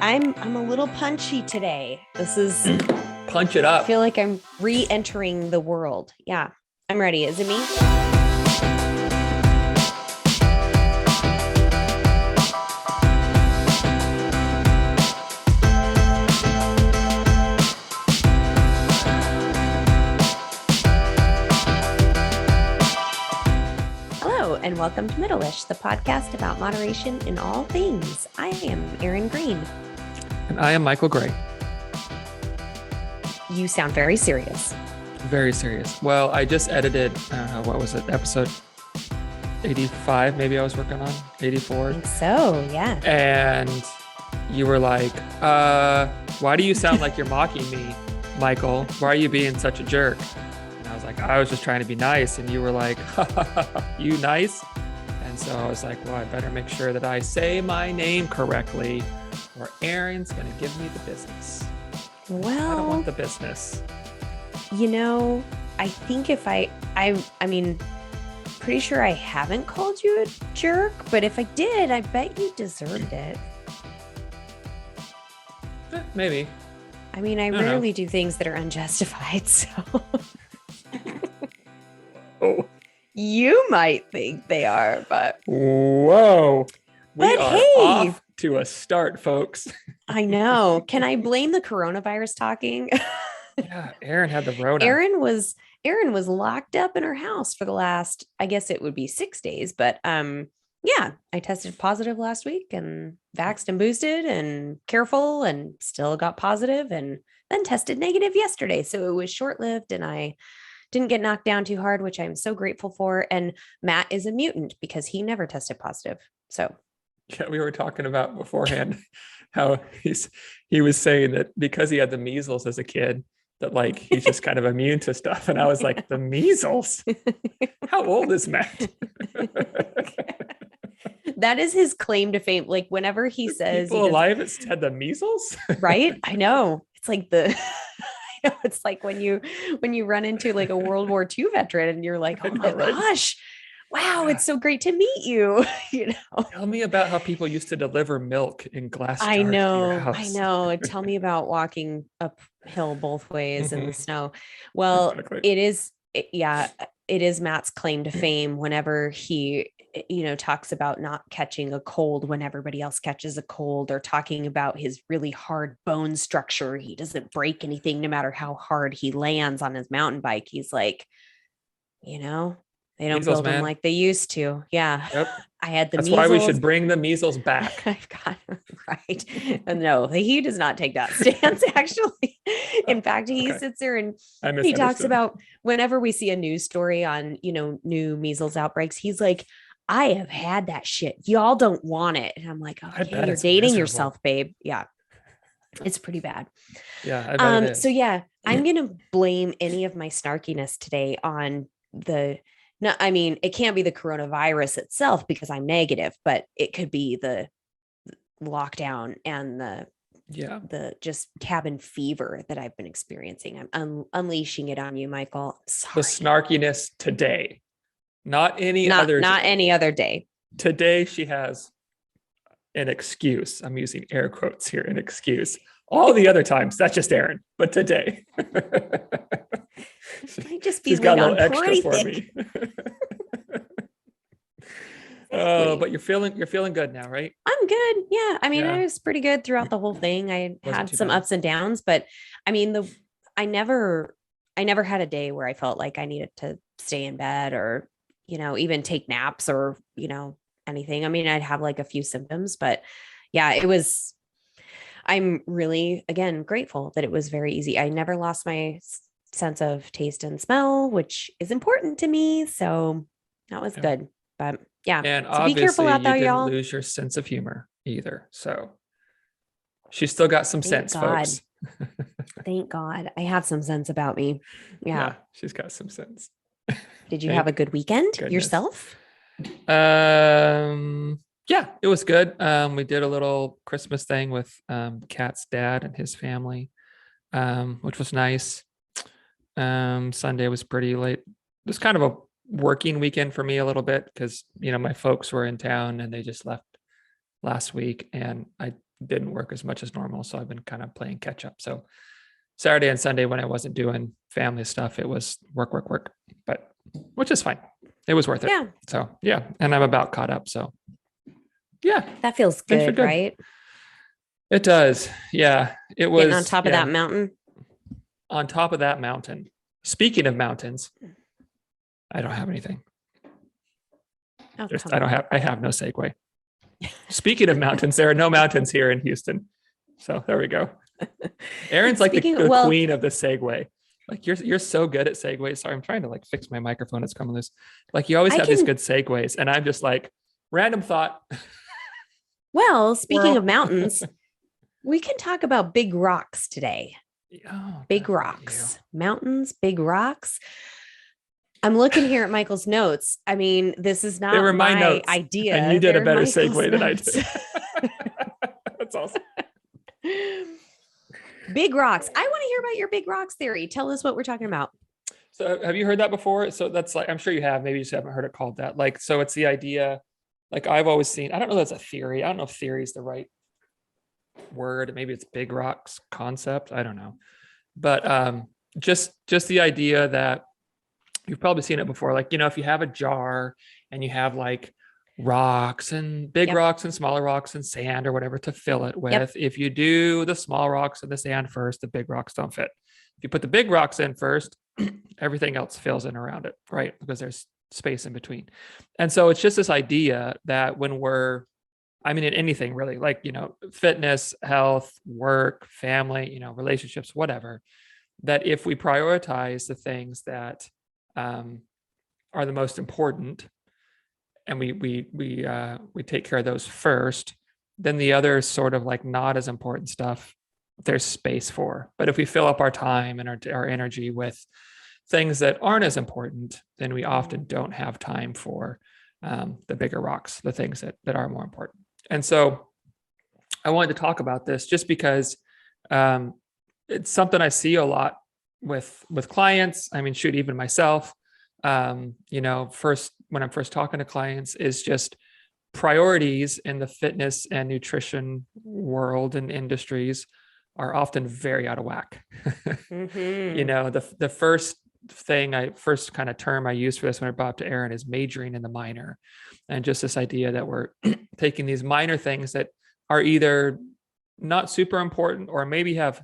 I'm a little punchy today. This is Punch it I up. feel like I'm re-entering the world. Yeah. I'm ready. Is it me? Hello and welcome to Middleish, the podcast about moderation in all things. I am Erin Green. And I am Michael Gray. You sound very serious. Very serious. Well, I just edited, what was it, episode 85, maybe I was working on, 84. I think so, yeah. And you were like, why do you sound like you're mocking me, Michael? Why are you being such a jerk? And I was like, I was just trying to be nice. And you were like, you nice? And so I was like, well, I better make sure that I say my name correctly or Erin's going to give me the business. Well, I don't want the business. You know, I think if I mean, pretty sure I haven't called you a jerk, but if I did, I bet you deserved it. Maybe. I mean, I rarely do things that are unjustified, so. Oh. You might think they are, but. Whoa. But we are hey. off to a start, folks. I know. Can I blame the coronavirus talking? Yeah, Erin had the Rona. Erin was locked up in her house for the last, I guess it would be 6 days, but yeah, I tested positive last week and vaxxed and boosted and careful and still got positive and then tested negative yesterday. So it was short-lived and I didn't get knocked down too hard, which I'm so grateful for. And Matt is a mutant because he never tested positive. So yeah, we were talking about beforehand how he was saying that because he had the measles as a kid, that like he's just kind of immune to stuff. And I was like, the measles? How old is Matt? That is his claim to fame. Like whenever he says people alive had the measles, right? I know. It's like it's like when you run into like a World War II veteran and you're like, oh my gosh, wow, it's so great to meet you. You know, tell me about how people used to deliver milk in glass jars. I know. To your house. I know. Tell me about walking uphill both ways in the snow. Well, exactly. It is Matt's claim to fame whenever he, talks about not catching a cold when everybody else catches a cold, or talking about his really hard bone structure. He doesn't break anything no matter how hard he lands on his mountain bike. He's like, they don't build them like they used to. Yeah. Yep. I had the That's measles. why we should bring the measles back. I've got right. No, he does not take that stance, actually. In fact, he sits there and he talks about whenever we see a news story on, new measles outbreaks, he's like, I have had that shit. Y'all don't want it. And I'm like, okay, you're dating yourself, babe. Yeah. It's pretty bad. Yeah. I bet it is. So yeah, I'm going to blame any of my snarkiness today on it can't be the coronavirus itself because I'm negative, but it could be the lockdown and the just cabin fever that I've been experiencing. I'm unleashing it on you, Michael. Sorry. The snarkiness today, not any other day. Today she has an excuse. I'm using air quotes here, an excuse. All the other times, that's just Erin, but today. Might just be she's got a little extra for thick. me. Oh, but you're feeling good now, right? I'm good. Yeah. I mean, I was pretty good throughout the whole thing. I had some ups and downs, but I mean, I never had a day where I felt like I needed to stay in bed or, even take naps or, anything. I mean, I'd have like a few symptoms, but yeah, I'm really, again, grateful that it was very easy. I never lost my sense of taste and smell, which is important to me. So that was good. But yeah, and so be careful out there, you didn't y'all. Lose your sense of humor either. So she's still got some sense, folks. Thank God. I have some sense about me. Yeah. She's got some sense. Did you have a good weekend yourself? Yeah, it was good. We did a little Christmas thing with Kat's dad and his family, which was nice. Sunday was pretty late. It was kind of a working weekend for me a little bit because, my folks were in town and they just left last week and I didn't work as much as normal. So I've been kind of playing catch up. So Saturday and Sunday, when I wasn't doing family stuff, it was work, but which is fine. It was worth it. Yeah. So yeah. And I'm about caught up. So yeah. That feels good, right? It does. Yeah. It was getting on top of that mountain. On top of that mountain. Speaking of mountains, I don't have anything. Oh, I have no segue. Speaking of mountains, there are no mountains here in Houston. So there we go. Erin's like the queen of the segue. Like you're so good at segues. Sorry, I'm trying to like fix my microphone. It's coming loose. Like you always have these good segues, and I'm just like random thought. Well, speaking of mountains, we can talk about big rocks today. Oh, big rocks, mountains, big rocks. I'm looking here at Michael's notes. I mean, this is not my notes, idea. And you did a better segue than I did. That's awesome. Big rocks. I want to hear about your big rocks theory. Tell us what we're talking about. So have you heard that before? So that's like, I'm sure you have, maybe you just haven't heard it called that. Like, so it's the idea, like I've always seen, I don't know if that's a theory. I don't know if theory is the right word. Maybe it's big rocks concept. I don't know. But just the idea that you've probably seen it before. Like, if you have a jar and you have like rocks and big rocks and smaller rocks and sand or whatever to fill it with. If you do the small rocks and the sand first, the big rocks don't fit. If you put the big rocks in first, everything else fills in around it, right? Because there's space in between. And so it's just this idea that when in anything really, like, fitness, health, work, family, relationships, whatever, that if we prioritize the things that are the most important, and we take care of those first, then the other sort of like not as important stuff, there's space for. But if we fill up our time and our energy with things that aren't as important, then we often don't have time for the bigger rocks, the things that are more important. And so I wanted to talk about this just because it's something I see a lot with clients. I mean, shoot, even myself. First, when I'm first talking to clients, is just priorities in the fitness and nutrition world and industries are often very out of whack. Mm-hmm. The first kind of term I use for this when I brought up to Erin is majoring in the minor. And just this idea that we're taking these minor things that are either not super important or maybe have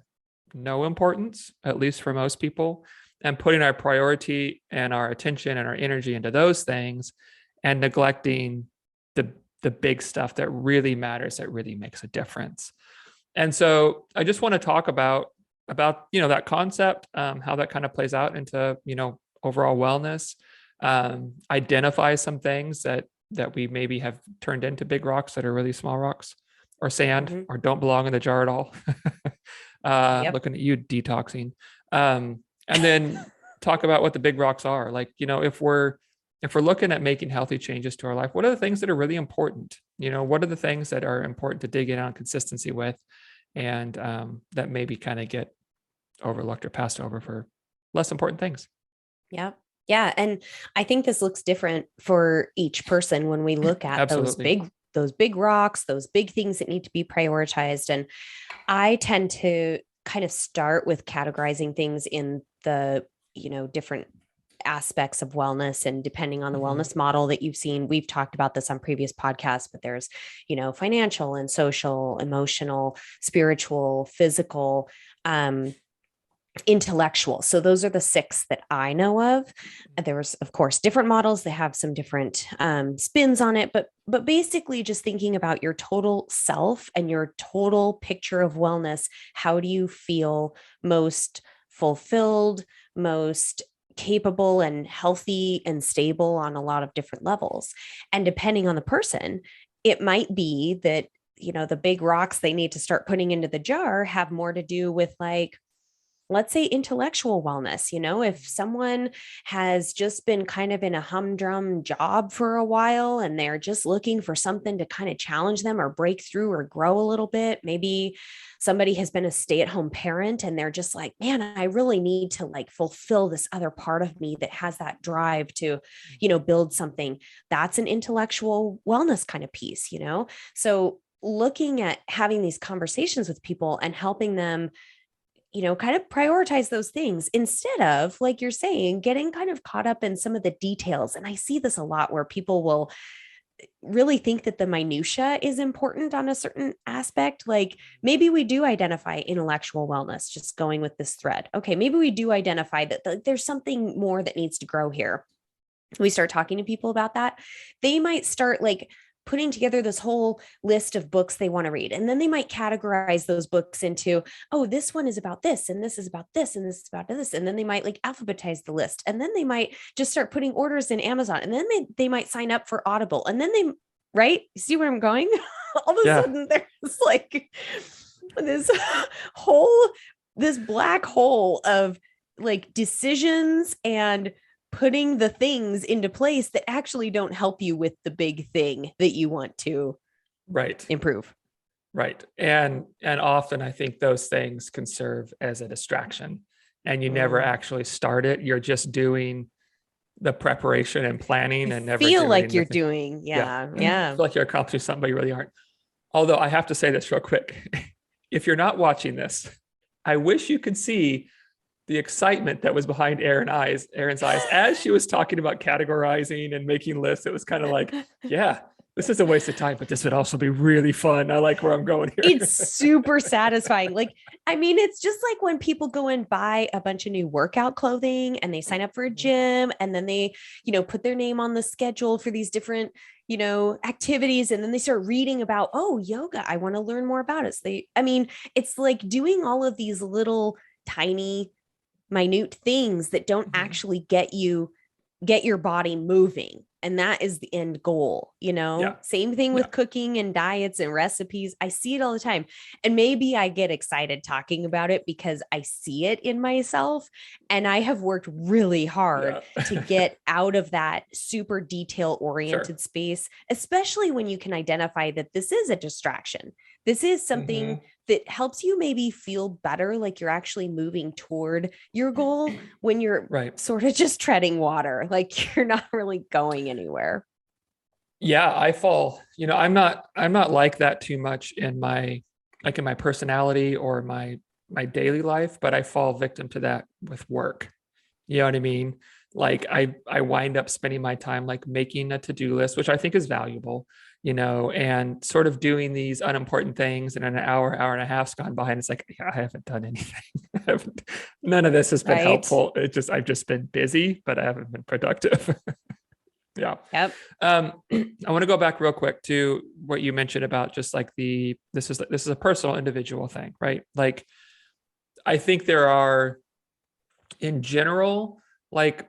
no importance, at least for most people, and putting our priority and our attention and our energy into those things and neglecting the big stuff that really matters, that really makes a difference. And so I just want to talk about that concept, how that kind of plays out into, overall wellness, identify some things that we maybe have turned into big rocks that are really small rocks or sand or don't belong in the jar at all. Looking at you detoxing. And then talk about what the big rocks are. Like, if we're looking at making healthy changes to our life, what are the things that are really important? What are the things that are important to dig in on consistency with, and that maybe kind of get overlooked or passed over for less important things? Yeah. Yeah. And I think this looks different for each person when we look at those big rocks, those big things that need to be prioritized. And I tend to kind of start with categorizing things in the, different aspects of wellness, and depending on the wellness model that you've seen, we've talked about this on previous podcasts, but there's, financial and social, emotional, spiritual, physical, intellectual. So those are the 6 that I know of. There's, of course, different models that have some different spins on it, but basically just thinking about your total self and your total picture of wellness. How do you feel most fulfilled, most capable and healthy and stable on a lot of different levels? And depending on the person, it might be that, the big rocks they need to start putting into the jar have more to do with, like, let's say, intellectual wellness. If someone has just been kind of in a humdrum job for a while and they're just looking for something to kind of challenge them or break through or grow a little bit, maybe somebody has been a stay-at-home parent and they're just like, man, I really need to like fulfill this other part of me that has that drive to, build something. That's an intellectual wellness kind of piece, So looking at having these conversations with people and helping them, kind of prioritize those things instead of, like you're saying, getting kind of caught up in some of the details. And I see this a lot where people will really think that the minutia is important on a certain aspect. Like maybe we do identify intellectual wellness, just going with this thread. Okay, maybe we do identify that there's something more that needs to grow here. We start talking to people about that. They might start like putting together this whole list of books they want to read. And then they might categorize those books into, oh, this one is about this, and this is about this, and this is about this. And then they might like alphabetize the list. And then they might just start putting orders in Amazon. And then they might sign up for Audible. And then right? You see where I'm going? All of a sudden there's like this black hole of like decisions and putting the things into place that actually don't help you with the big thing that you want to improve. Right. And often I think those things can serve as a distraction, and you never actually start it. You're just doing the preparation and planning and never feel like you're doing. Yeah. I feel like you're accomplishing something, but you really aren't. Although I have to say this real quick. If you're not watching this, I wish you could see the excitement that was behind Erin's eyes as she was talking about categorizing and making lists. It was kind of like, yeah, this is a waste of time, but this would also be really fun. I like where I'm going here. It's super satisfying. Like, I mean, it's just like when people go and buy a bunch of new workout clothing and they sign up for a gym, and then they, put their name on the schedule for these different, activities. And then they start reading about, oh, yoga, I want to learn more about it. So it's like doing all of these little tiny minute things that don't actually get your body moving. And that is the end goal, Same thing with cooking and diets and recipes. I see it all the time. And maybe I get excited talking about it because I see it in myself. And I have worked really hard to get out of that super detail oriented space, especially when you can identify that this is a distraction. This is something that helps you maybe feel better, like you're actually moving toward your goal when you're sort of just treading water, like you're not really going anywhere. Yeah, I fall, I'm not like that too much in my personality or my daily life, but I fall victim to that with work. You know what I mean? Like I wind up spending my time like making a to-do list, which I think is valuable, and sort of doing these unimportant things. And an hour and a half's gone by, and it's like, I haven't done anything. None of this has been helpful. I've just been busy, but I haven't been productive. Yeah. Yep. I want to go back real quick to what you mentioned about just like this is a personal individual thing, right? Like, I think there are in general, like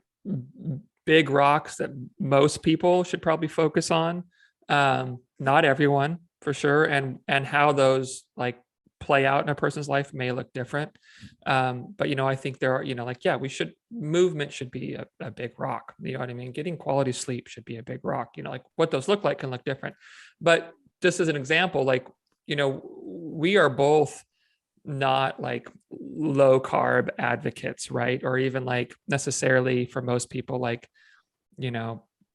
big rocks that most people should probably focus on. Not everyone for sure. And how those like play out in a person's life may look different. But, I think there are, movement should be a big rock. You know what I mean? Getting quality sleep should be a big rock, like what those look like can look different. But just as an example, like, we are both not like low carb advocates, right? Or even like necessarily for most people, like,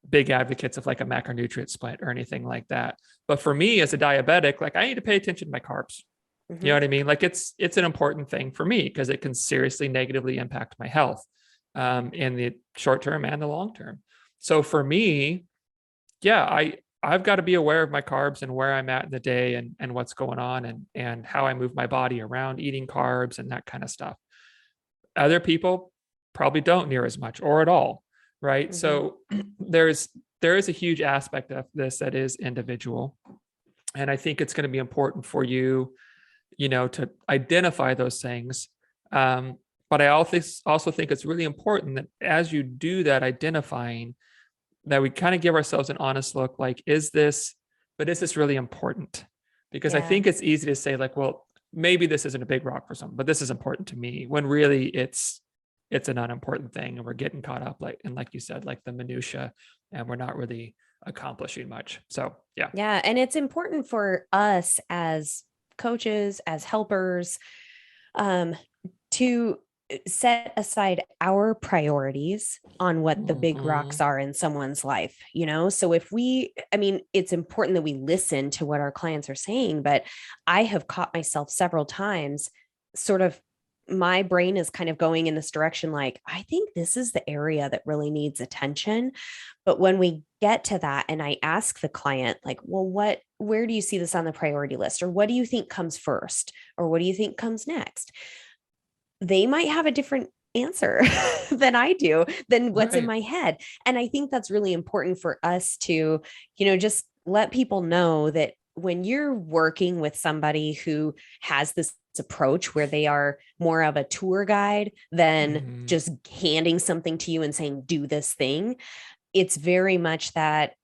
big advocates of like a macronutrient split or anything like that. But for me as a diabetic, like I need to pay attention to my carbs. You know what I mean? Like it's an important thing for me because it can seriously negatively impact my health in the short term and the long term. So for me, I've got to be aware of my carbs and where I'm at in the day and what's going on and how I move my body around eating carbs and that kind of stuff. Other people probably don't near as much or at all, right? So there is a huge aspect of this that is individual. And I think it's going to be important for you, to identify those things. But I also think it's really important that as you do that identifying, that we kind of give ourselves an honest look, like, is this really important? Because I think it's easy to say like, well, maybe this isn't a big rock for someone, but this is important to me, when really it's an unimportant thing. And we're getting caught up like you said, like the minutia, and we're not really accomplishing much. So, yeah. Yeah. And it's important for us as coaches, as helpers, to set aside our priorities on what the big rocks Mhm. are in someone's life, So I mean, it's important that we listen to what our clients are saying, but I have caught myself several times sort of my brain is kind of going in this direction like I think this is the area that really needs attention. But when we get to that and I ask the client like, well, where do you see this on the priority list, or what do you think comes first, or what do you think comes next, they might have a different answer than I do, than what's in Right. my head. And I think that's really important for us to, just let people know that when you're working with somebody who has this approach where they are more of a tour guide than Mhm. just handing something to you and saying, do this thing, it's very much that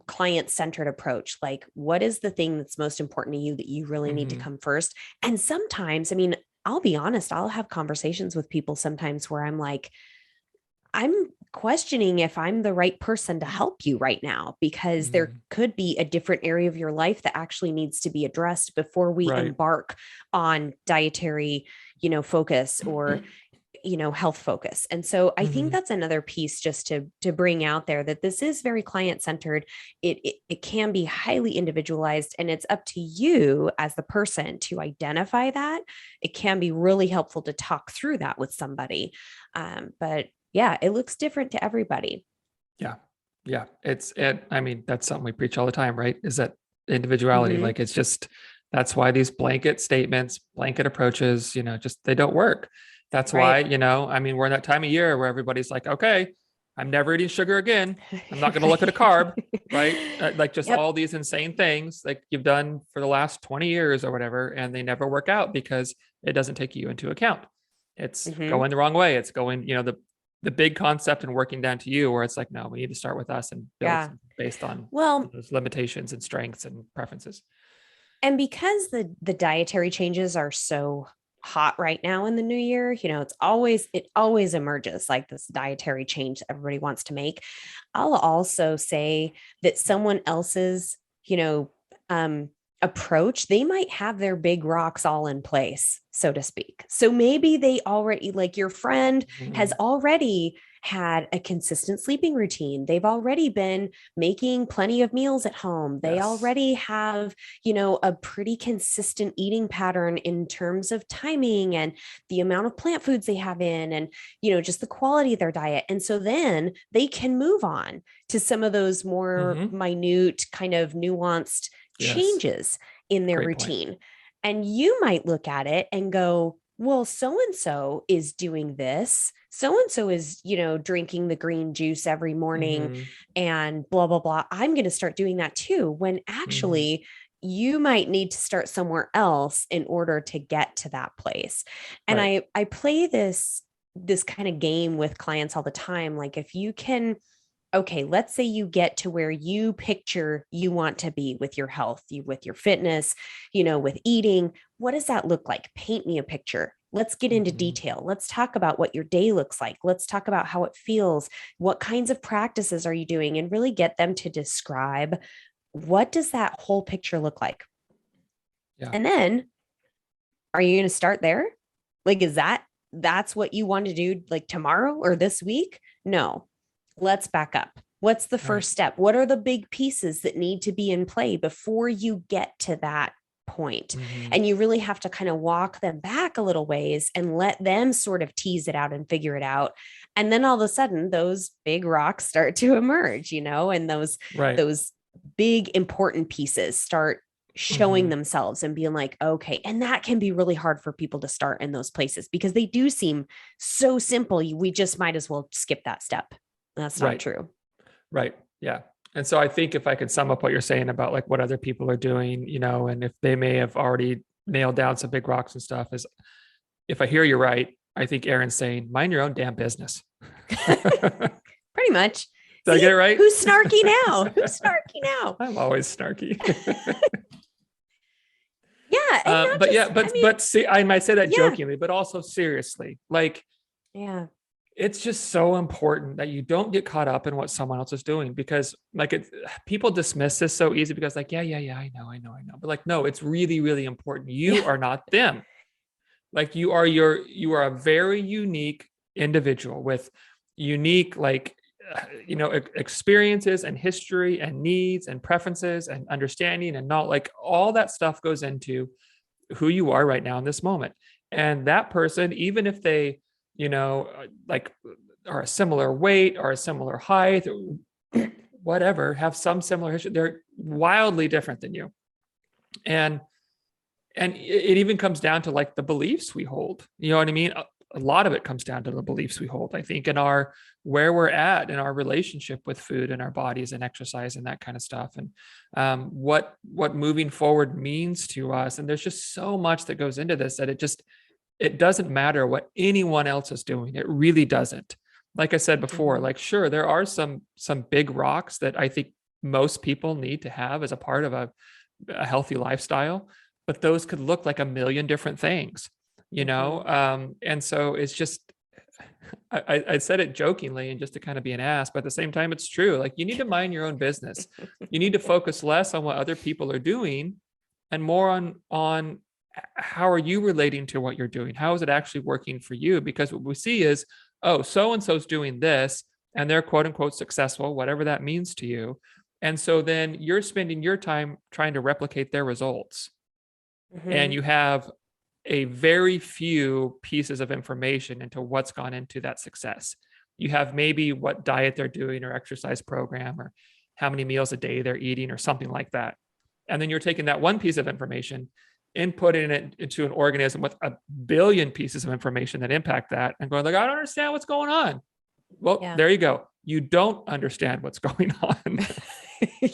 client centered approach. Like, what is the thing that's most important to you that you really need to Mhm. come first? And sometimes, I mean, I'll be honest, I'll have conversations with people sometimes where I'm like, I'm questioning if I'm the right person to help you right now, because there Mhm. could be a different area of your life that actually needs to be addressed before we Right. embark on dietary, focus, or health focus. And so I think Mhm. that's another piece just to bring out there, that this is very client centered. It can be highly individualized, and it's up to you as the person to identify that. It can be really helpful to talk through that with somebody, but yeah, it looks different to everybody. Yeah. Yeah. I mean, that's something we preach all the time, right? Is that individuality. Mm-hmm. Like it's just, that's why these blanket statements, blanket approaches, just, they don't work. That's why, Right. I mean, we're in that time of year where everybody's like, okay, I'm never eating sugar again. I'm not going to look at a carb, right? Like just Yep. all these insane things like you've done for the last 20 years or whatever, and they never work out because it doesn't take you into account. It's Mm-hmm. going the wrong way. It's going, the big concept and working down to you, where it's like, no, we need to start with us and build Yeah. something based on Well, those limitations and strengths and preferences. and because the dietary changes are so hot right now in the new year, it always emerges like this dietary change that everybody wants to make. I'll also say that someone else's, um approach, they might have their big rocks all in place, so to speak. So maybe they already, like your friend has Mhm. already had a consistent sleeping routine. They've already been making plenty of meals at home. They Yes. already have, a pretty consistent eating pattern in terms of timing and the amount of plant foods they have in, and, just the quality of their diet. And so then they can move on to some of those more Hmm. minute, kind of nuanced Yes. changes in their Great point. routine. And you might look at it and go, well, so and so is doing this. So and so is, drinking the green juice every morning Hmm. and blah, blah, blah. I'm going to start doing that too. When Hmm. actually, you might need to start somewhere else in order to get to that place. And Right. I play this kind of game with clients all the time. Like, if you can, okay, let's say you get to where you picture you want to be with your health, with your fitness, with eating. What does that look like? Paint me a picture. Let's get into Hmm. detail. Let's talk about what your day looks like. Let's talk about how it feels. What kinds of practices are you doing? And really get them to describe, what does that whole picture look like? Yeah. And then, are you going to start there? Like, that's what you want to do, like tomorrow or this week? No. Let's back up. What's the Right. first step? What are the big pieces that need to be in play before you get to that point? Hmm. And you really have to kind of walk them back a little ways and let them sort of tease it out and figure it out. And then all of a sudden those big rocks start to emerge, and those Right. those big important pieces start showing Hmm. themselves and being like, okay. And that can be really hard for people to start in those places because they do seem so simple. We just might as well skip that step. That's not Right. true. Right. Yeah. And so I think if I could sum up what you're saying about like what other people are doing, and if they may have already nailed down some big rocks and stuff, is if I hear you right, I think Erin's saying, mind your own damn business. Did Pretty much. I get See, it right? who's snarky now? Who's snarky now? I'm always snarky. Yeah. And not But yeah, just, I but mean, but see, I might say that yeah. jokingly, but also seriously. Like Yeah. it's just so important that you don't get caught up in what someone else is doing, because like people dismiss this so easy because like, yeah, I know. But like, no, it's really, really important. You Yeah. are not them. Like you are a very unique individual with unique, like, experiences and history and needs and preferences and understanding and not like all that stuff goes into who you are right now in this moment. And that person, even if they, like are a similar weight or a similar height, whatever, have some similar history, they're wildly different than you. And it even comes down to like the beliefs we hold. You know what I mean? A lot of it comes down to the beliefs we hold, I think, in our where we're at in our relationship with food and our bodies and exercise and that kind of stuff. And what moving forward means to us. And there's just so much that goes into this that it doesn't matter what anyone else is doing. It really doesn't. Like I said before, like, sure, there are some big rocks that I think most people need to have as a part of a healthy lifestyle, but those could look like a million different things, and so it's just, I said it jokingly and just to kind of be an ass, but at the same time, it's true. Like, you need to mind your own business. You need to focus less on what other people are doing and more on how are you relating to what you're doing? How is it actually working for you? Because what we see is, oh, so-and-so's doing this and they're quote unquote successful, whatever that means to you. And so then you're spending your time trying to replicate their results. And you have a very few pieces of information into what's gone into that success. You have maybe what diet they're doing or exercise program or how many meals a day they're eating or something like that. And then you're taking that one piece of information, inputting it into an organism with a billion pieces of information that impact that and going like, I don't understand what's going on. Well, there you go. You don't understand what's going on.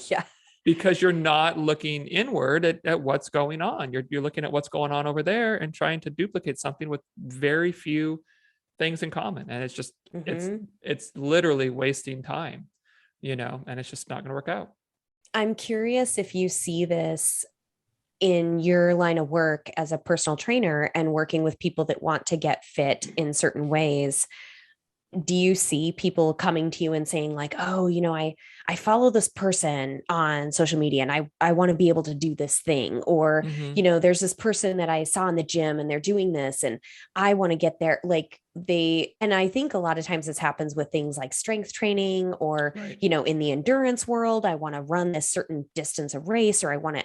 Yeah. Because you're not looking inward at what's going on. You're looking at what's going on over there and trying to duplicate something with very few things in common. And it's just, it's literally wasting time, and it's just not going to work out. I'm curious if you see this in your line of work as a personal trainer and working with people that want to get fit in certain ways. Do you see people coming to you and saying like, oh, I follow this person on social media and I want to be able to do this thing, or, there's this person that I saw in the gym and they're doing this and I want to get there. Like and I think a lot of times this happens with things like strength training or, in the endurance world, I want to run this certain distance of race, or I want to,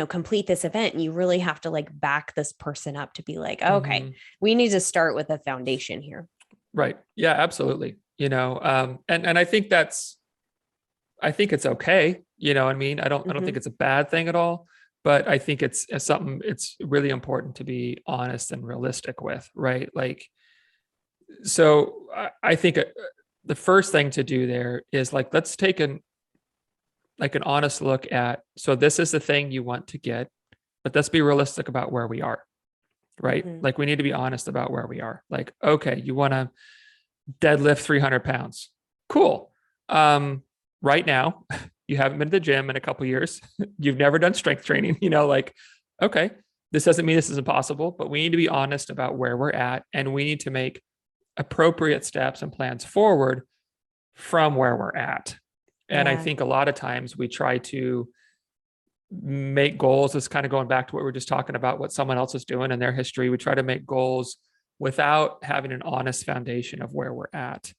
complete this event. And you really have to like back this person up to be like, okay, we need to start with a foundation here. Right. Yeah, absolutely. And I think I think it's okay. You know what I mean? I don't think it's a bad thing at all, but I think it's something it's really important to be honest and realistic with, right? Like, so I think the first thing to do there is like, let's take an honest look at, so this is the thing you want to get, but let's be realistic about where we are. Right? Like, we need to be honest about where we are. Like, okay, you want to deadlift 300 pounds. Cool. Right now, you haven't been to the gym in a couple of years. You've never done strength training, like, okay, this doesn't mean this is impossible, but we need to be honest about where we're at. And we need to make appropriate steps and plans forward from where we're at. And I think a lot of times we try to make goals. It's kind of going back to what we were just talking about, what someone else is doing in their history. We try to make goals without having an honest foundation of where we're at.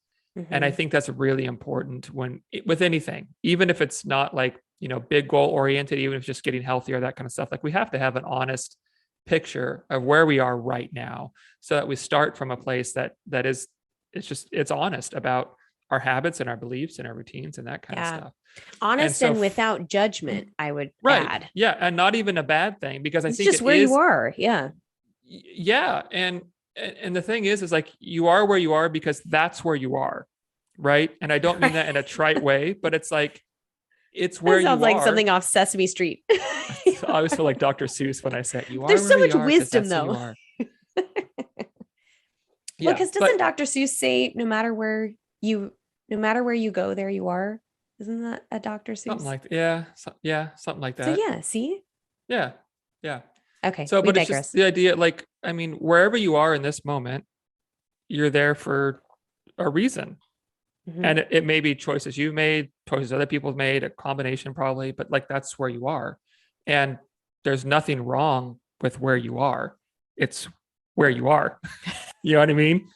And I think that's really important with anything, even if it's not like, big goal oriented, even if it's just getting healthier, that kind of stuff. Like, we have to have an honest picture of where we are right now so that we start from a place that is, it's honest about our habits and our beliefs and our routines and that kind of stuff. Honest and without judgment, I would add. Yeah. And not even a bad thing, because I think it's just where you are. Yeah. Yeah. And the thing is like, you are where you are because that's where you are. Right. And I don't mean that in a trite way, but it's like, it's where you are. Sounds like something off Sesame Street. I always feel like Dr. Seuss when I say you are. There's so much wisdom though. Yeah, because doesn't Dr. Seuss say no matter where you go, there you are? Isn't that a Dr. Seuss? Something like that. Yeah, something like that. So see? Yeah. Okay. So, but it's just the idea, like, I mean, wherever you are in this moment, you're there for a reason. And it may be choices you made, choices other people have made, a combination probably, but like, that's where you are. And there's nothing wrong with where you are. It's where you are. You know what I mean?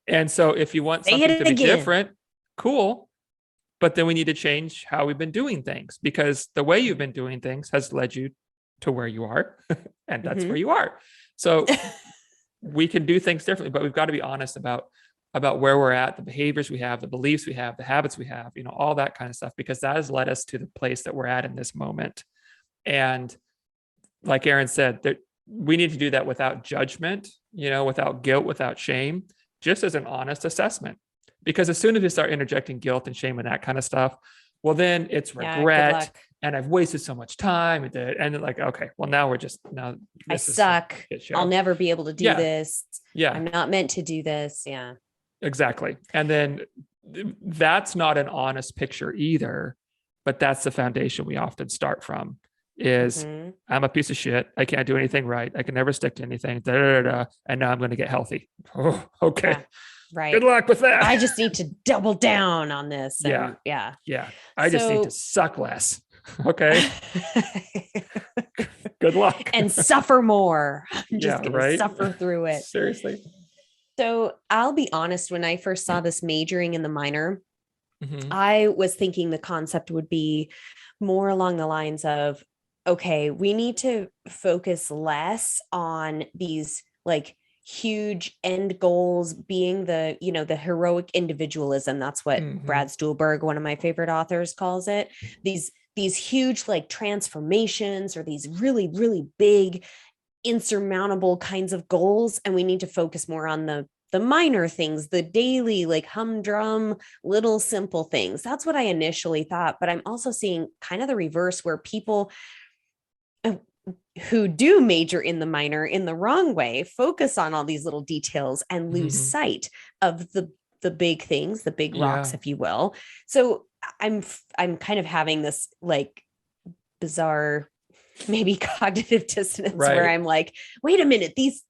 And so if you want something to be different, cool. But then we need to change how we've been doing things, because the way you've been doing things has led you to where you are. And that's where you are. So we can do things differently, but we've got to be honest about where we're at, the behaviors we have, the beliefs we have, the habits we have, all that kind of stuff, because that has led us to the place that we're at in this moment. And like Erin said, that we need to do that without judgment, without guilt, without shame, just as an honest assessment. Because as soon as we start interjecting guilt and shame and that kind of stuff, well, then it's regret, and I've wasted so much time, and like, okay, well, now I suck. I'll never be able to do this. Yeah, I'm not meant to do this. Yeah, exactly. And then that's not an honest picture either, but that's the foundation we often start from. Is I'm a piece of shit. I can't do anything right. I can never stick to anything. And now I'm going to get healthy. Oh, okay. Yeah, right. Good luck with that. I just need to double down on this. Yeah. I just need to suck less. Okay. Good luck. And suffer more. I'm just going to suffer through it. Seriously. So I'll be honest, when I first saw this majoring in the minor, I was thinking the concept would be more along the lines of, okay, we need to focus less on these like huge end goals being the heroic individualism. That's what Brad Stuhlberg, one of my favorite authors, calls it. These huge like transformations, or these really, really big, insurmountable kinds of goals. And we need to focus more on the minor things, the daily, like humdrum, little simple things. That's what I initially thought. But I'm also seeing kind of the reverse, where people who do major in the minor in the wrong way focus on all these little details and lose sight of the big things, the big rocks, if you will. So I'm kind of having this like bizarre, maybe cognitive dissonance, where I'm like, wait a minute, these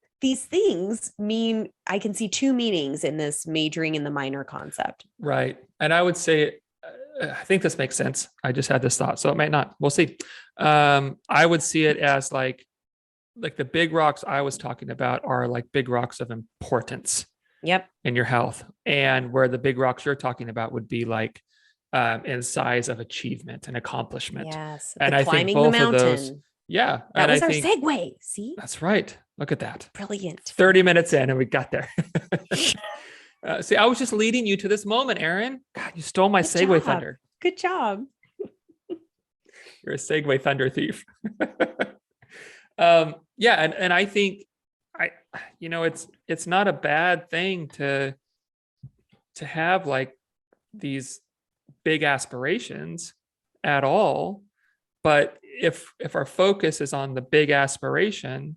things mean, I can see two meanings in this majoring in the minor concept. Right. And I would say, I think this makes sense. I just had this thought, so it might not. We'll see. I would see it as like the big rocks I was talking about are like big rocks of importance. Yep. In your health, and where the big rocks you're talking about would be like in size of achievement and accomplishment. Yes. And I think both of those. Yeah. That was our segue. See? That's right. Look at that. Brilliant. 30 minutes in and we got there. See, I was just leading you to this moment, Erin. God, you stole my segue thunder. Good job. You're a segue thunder thief. And I think it's not a bad thing to have like these big aspirations at all. But if our focus is on the big aspiration,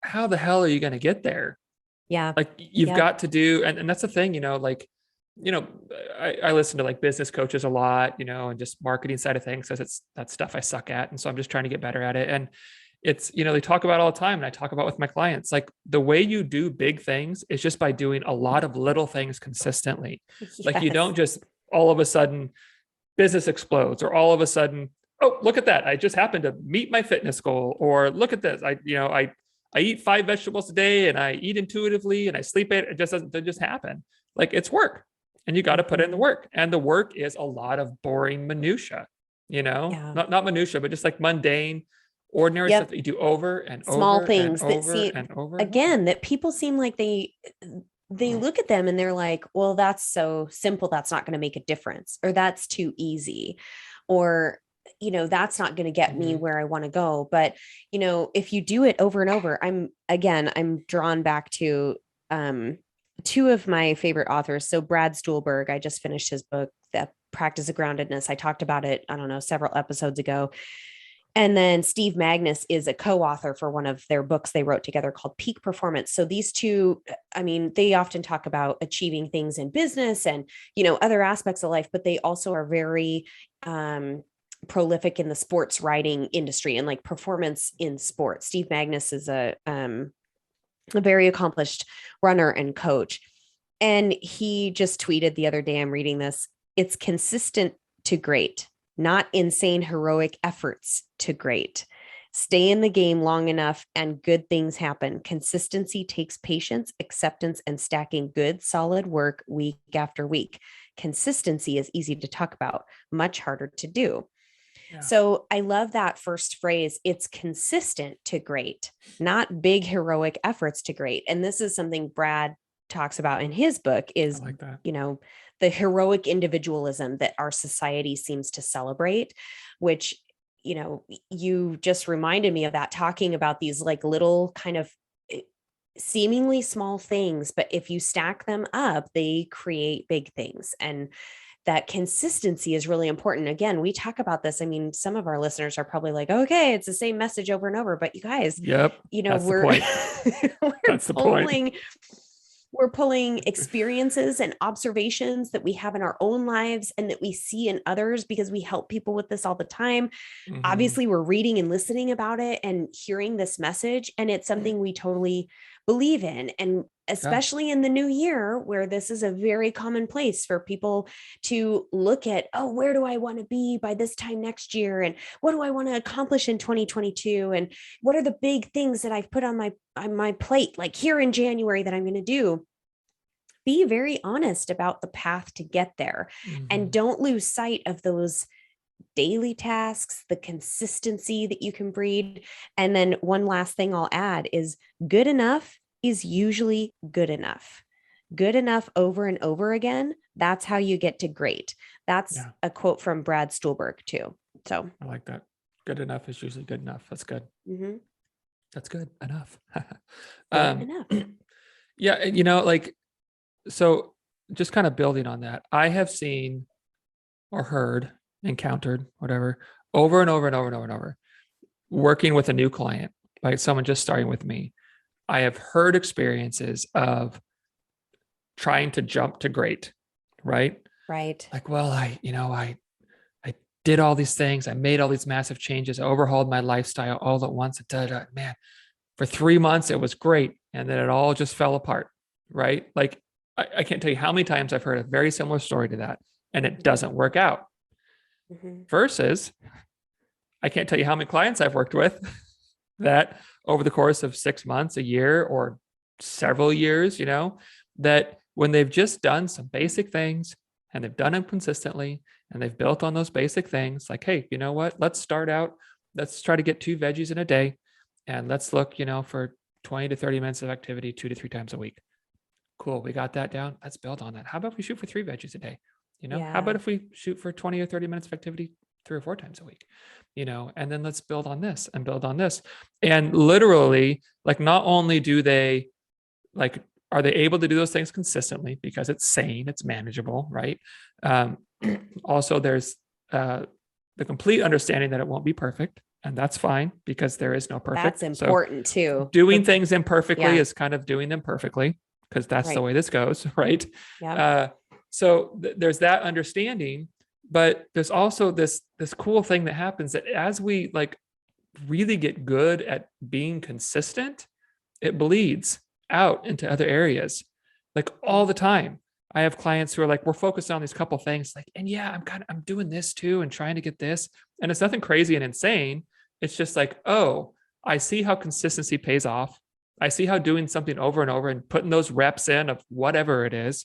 how the hell are you going to get there? Yeah. Like you've got to do, and that's the thing, I listen to like business coaches a lot, and just marketing side of things, because that's stuff I suck at. And so I'm just trying to get better at it. And it's, they talk about it all the time. And I talk about with my clients, like the way you do big things is just by doing a lot of little things consistently. Yes. Like you don't just all of a sudden business explodes, or all of a sudden, oh, look at that, I just happened to meet my fitness goal, or look at this, I eat 5 vegetables a day, and I eat intuitively, and I sleep 8. It doesn't just happen. Like it's work, and you got to put in the work, and the work is a lot of boring minutia, not minutia, but just like mundane, ordinary stuff that you do over and over, small things and that over seem, and over again, that people seem like they look at them and they're like, well, that's so simple, that's not going to make a difference, or that's too easy, or that's not going to get me where I want to go. But, if you do it over and over, I'm drawn back to two of my favorite authors. So Brad Stuhlberg, I just finished his book, The Practice of Groundedness. I talked about it, I don't know, several episodes ago. And then Steve Magnus is a co-author for one of their books they wrote together called Peak Performance. So these two, they often talk about achieving things in business and, other aspects of life, but they also are very prolific in the sports writing industry and like performance in sports. Steve Magnus is a very accomplished runner and coach. And he just tweeted the other day, I'm reading this, it's consistent to great, not insane heroic efforts to great. Stay in the game long enough and good things happen. Consistency takes patience, acceptance, and stacking good, solid work week after week. Consistency is easy to talk about, much harder to do. Yeah. So I love that first phrase. It's consistent to great, not big heroic efforts to great. And this is something Brad talks about in his book is, like the heroic individualism that our society seems to celebrate, which, you just reminded me of that, talking about these like little kind of seemingly small things, but if you stack them up, they create big things. And that consistency is really important. Again, we talk about this. I mean, some of our listeners are probably like, okay, it's the same message over and over, but you guys, that's we're, that's the point. We're pulling experiences and observations that we have in our own lives and that we see in others because we help people with this all the time. Mm-hmm. Obviously, we're reading and listening about it and hearing this message, and it's something we totally believe in. And especially in the new year, where this is a very common place for people to look at, oh, where do I want to be by this time next year? And what do I want to accomplish in 2022? And what are the big things that I've put on my plate, like here in January, that I'm going to do? Be very honest about the path to get there. Mm-hmm. And don't lose sight of those daily tasks, the consistency that you can breed. And then one last thing I'll add is good enough is usually good enough. Good enough over and over again. That's how you get to great. That's a quote from Brad Stulberg too. So I like that. Good enough is usually good enough. That's good. Mm-hmm. That's good enough. Enough. Yeah. So just kind of building on that, I have seen or heard, encountered, whatever, over and over and over and over and over, working with a new client, like someone just starting with me. I have heard experiences of trying to jump to great, right? Right. Like, well, I did all these things. I made all these massive changes. I overhauled my lifestyle all at once. Man, for 3 months, it was great. And then it all just fell apart, right? Like, I can't tell you how many times I've heard a very similar story to that, and it doesn't work out. Mm-hmm. Versus, I can't tell you how many clients I've worked with that over the course of 6 months, a year, or several years, that when they've just done some basic things and they've done them consistently and they've built on those basic things, like, hey, you know what? Let's start out. Let's try to get 2 veggies in a day, and let's look, for 20 to 30 minutes of activity 2 to 3 times a week. Cool. We got that down. Let's build on that. How about we shoot for 3 veggies a day? How about if we shoot for 20 or 30 minutes of activity 3 or 4 times a week, and then let's build on this and build on this. And literally, like, not only do they are they able to do those things consistently because it's sane, it's manageable, right? Also, there's the complete understanding that it won't be perfect, and that's fine because there is no perfect. That's important too. Doing things imperfectly is kind of doing them perfectly, because that's the way this goes, right? Yeah. So there's that understanding, but there's also this cool thing that happens that as we really get good at being consistent, it bleeds out into other areas, all the time. I have clients who are like, we're focused on these couple things, and I'm doing this too and trying to get this, and it's nothing crazy and insane. It's just like, oh, I see how consistency pays off. I see how doing something over and over and putting those reps in of whatever it is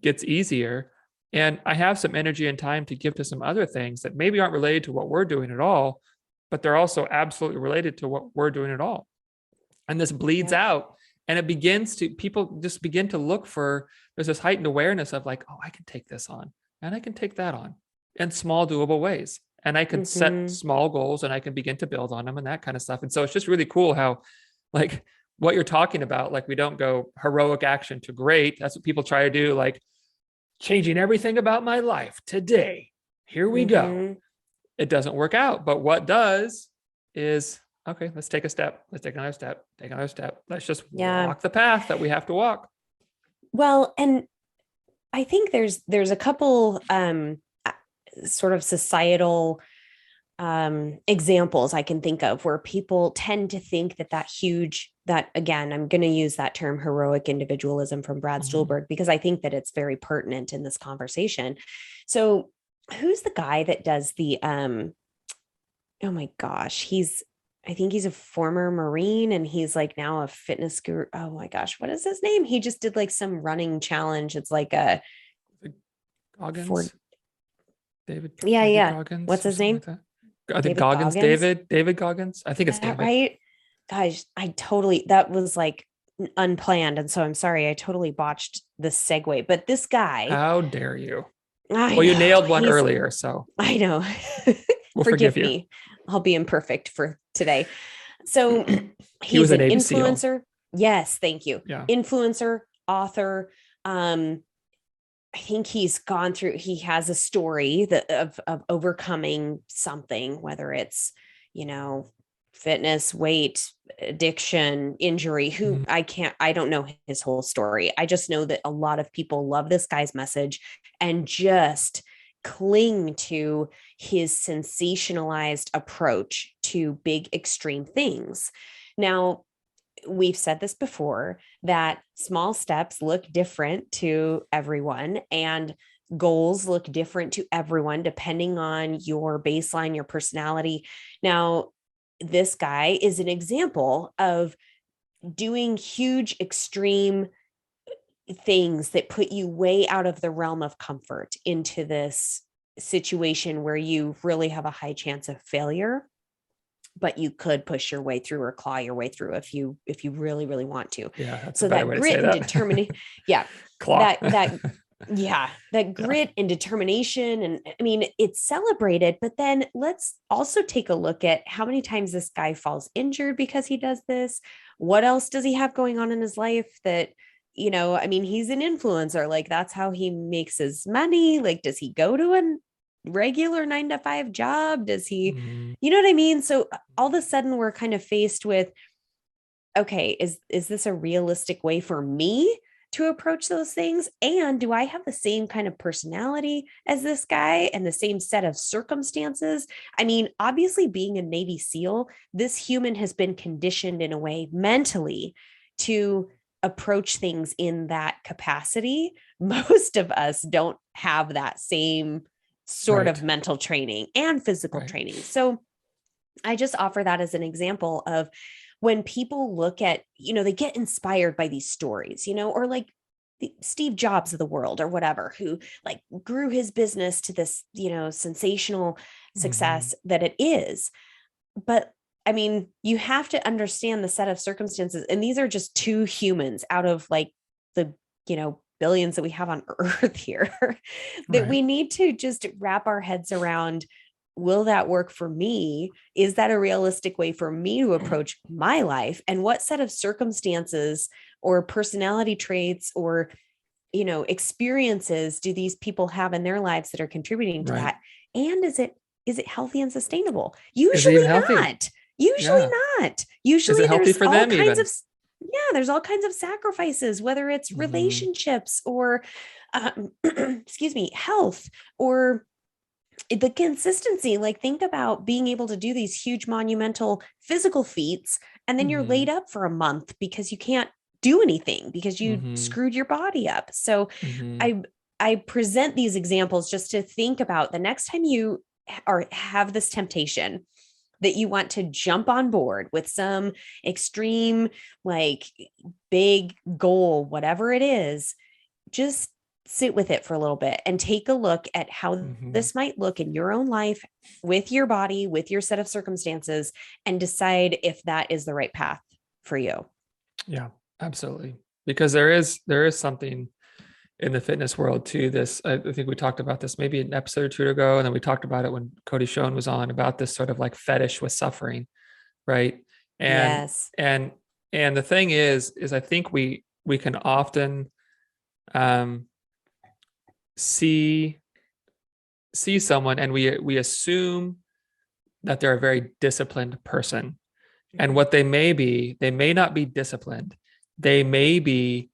gets easier. And I have some energy and time to give to some other things that maybe aren't related to what we're doing at all, but they're also absolutely related to what we're doing at all. And this bleeds out, and people just begin to look for, there's this heightened awareness of oh, I can take this on and I can take that on in small, doable ways. And I can set small goals and I can begin to build on them and that kind of stuff. And so it's just really cool how, what you're talking about, we don't go heroic action to great. That's what people try to do, changing everything about my life today. Here we go. It doesn't work out. But what does is, okay, let's take a step. Let's take another step. Take another step. Let's just walk the path that we have to walk. Well, and I think there's a couple sort of societal examples I can think of where people tend to think that again, I'm going to use that term heroic individualism from Brad Stulberg, because I think that it's very pertinent in this conversation. So who's the guy that does the, oh my gosh, he's I think he's a former Marine and he's like now a fitness guru. Oh my gosh, what is his name? He just did like some running challenge. It's like a for Goggins, David, yeah, David yeah. Goggins What's or his something name? like that. I think David Goggins, Goggins. David Goggins. I think Is it's that David. right? Gosh, I totally that was like unplanned. And so I'm sorry, I totally botched the segue. But this guy, How dare you? I Well, you know, nailed one he's earlier, so I know. we'll forgive Forgive you. me. I'll be imperfect for today. So He was he's a an Navy SEAL. influencer. Yes, thank you. Yeah. Influencer, author. I think he's gone through, he has a story that of overcoming something, whether it's, you know, fitness, weight, addiction, injury, who Mhm. I don't know his whole story. I just know that a lot of people love this guy's message and just cling to his sensationalized approach to big extreme things. Now, we've said this before that small steps look different to everyone and goals look different to everyone depending on your baseline, your personality. Now, this guy is an example of doing huge, extreme things that put you way out of the realm of comfort into this situation where you really have a high chance of failure, but you could push your way through or claw your way through if you really really want to. Yeah, that's a So better that way to say grit and that. determination, yeah, Claw. that yeah, that Yeah. grit and determination, and I mean it's celebrated, but then let's also take a look at how many times this guy falls injured because he does this. What else does he have going on in his life that, you know, I mean, he's an influencer, like that's how he makes his money. Like, does he go to a regular 9 to 5 job? Does he, Mhm. you know what I mean? So all of a sudden we're kind of faced with, okay, is this a realistic way for me to approach those things? And do I have the same kind of personality as this guy and the same set of circumstances? I mean, obviously, being a Navy SEAL, this human has been conditioned in a way mentally to approach things in that capacity. Most of us don't have that same sort of Right. mental training and physical Right. training. So I just offer that as an example of when people look at, you know, they get inspired by these stories, you know, or like the Steve Jobs of the world or whatever, who like grew his business to this, you know, sensational Mhm. success that it is. But I mean, you have to understand the set of circumstances. And these are just two humans out of like the, you know, billions that we have on earth here that Right. we need to just wrap our heads around. Will that work for me? Is that a realistic way for me to approach my life? And what set of circumstances or personality traits or, you know, experiences do these people have in their lives that are contributing to Right. that? And is it healthy and sustainable? Is it even Usually healthy? not. Usually Yeah. not. Is Usually it healthy there's for all them kinds of even? yeah, there's all kinds of sacrifices, whether it's Mhm. relationships or excuse me, health or the consistency. Like, think about being able to do these huge monumental physical feats and then you're laid Mhm. up for a month because you can't do anything because you Mhm. screwed your body up. So Mhm. i I present these examples just to think about the next time you are have this temptation that you want to jump on board with some extreme, like, big goal, whatever it is. Just sit with it for a little bit and take a look at how Mhm. this might look in your own life with your body, with your set of circumstances, and decide if that is the right path for you. Yeah, absolutely. Because there is something in the fitness world too. This, I think we talked about this maybe an episode or two ago, and then we talked about it when Cody Schoen was on about this sort of like fetish with suffering, right? And Yes. and and the thing is I think we can often um, see someone and we assume that they're a very disciplined person. And Mhm. what they may not be disciplined. They may be